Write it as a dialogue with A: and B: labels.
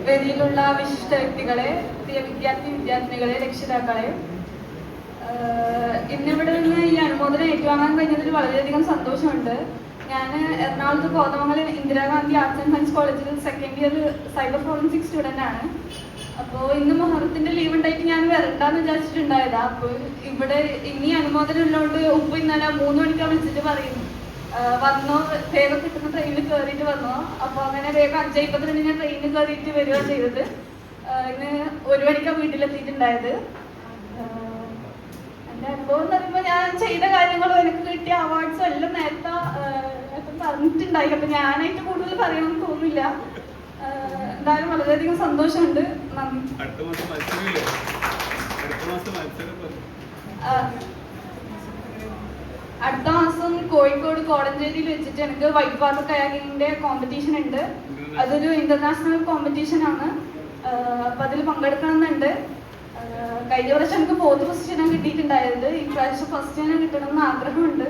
A: വേദിയിലുള്ള വിശിഷ്ട വ്യക്തികളെ, പ്രിയ വിദ്യാർത്ഥിനികളെ, രക്ഷിതാക്കളെ, ഇന്നിവിടെ നിന്ന് ഈ അനുമോദനം ഏറ്റുവാങ്ങാൻ കഴിഞ്ഞതിൽ വളരെയധികം സന്തോഷമുണ്ട്. ഞാൻ എറണാകുളത്ത് Kothamangalam Indira Gandhi arts and science കോളേജിൽ second year cyber forensic student ആണ്. അപ്പോൾ ഇന്ന് മുഹറത്തിന്റെ ലീവ് ഉണ്ടായിട്ട് ഞാൻ വരണ്ടാന്ന് വിചാരിച്ചിട്ടുണ്ടായതാ. അപ്പോൾ ഇവിടെ ഇനി അനുമോദനം ഉള്ളതുകൊണ്ട് ഉപ്പ് ഇന്നലെ 3 മണിക്കാണ് വിളിച്ചിട്ട് പറയുന്നു വന്നോ, വേഗം കിട്ടുന്ന ട്രെയിനിൽ കയറിയിട്ട് വന്നോ. അപ്പോൾ അങ്ങനെ വേഗം 5:52 ഞാൻ ട്രെയിനിൽ കയറിയിട്ട് വരിക ചെയ്തത്. ഇന്ന് 1 മണിക്കാണ് വീട്ടിലെത്തിയിട്ടുണ്ടായത്. എൻ്റെ അനുഭവം എന്ന് പറയുമ്പോൾ ഞാൻ ചെയ്ത കാര്യങ്ങളും എനിക്ക് കിട്ടിയ അവാർഡ്സും എല്ലാം നേരത്തെ പറഞ്ഞിട്ടുണ്ടായി. അപ്പം ഞാനായിട്ട് കൂടുതൽ പറയണമെന്ന് തോന്നില്ല. എന്തായാലും വളരെയധികം സന്തോഷമുണ്ട്. നന്ദി. അടുത്ത മാസം കോഴിക്കോട് കോടഞ്ചേരിയിൽ വെച്ചിട്ട് എനിക്ക് വൈറ്റ് വാട്ടർ കയാക്കിങ്ങിന്റെ കോമ്പറ്റീഷൻ ഉണ്ട്. അതൊരു ഇന്റർനാഷണൽ കോമ്പറ്റീഷൻ ആണ്. അപ്പൊ അതിൽ പങ്കെടുക്കണമെന്നുണ്ട്. കഴിഞ്ഞ വർഷം എനിക്ക് 4th പൊസിഷനാണ് കിട്ടിയിട്ടുണ്ടായത്. ഈ പ്രാവശ്യം ഫസ്റ്റ് തന്നെ കിട്ടണമെന്ന് ആഗ്രഹമുണ്ട്.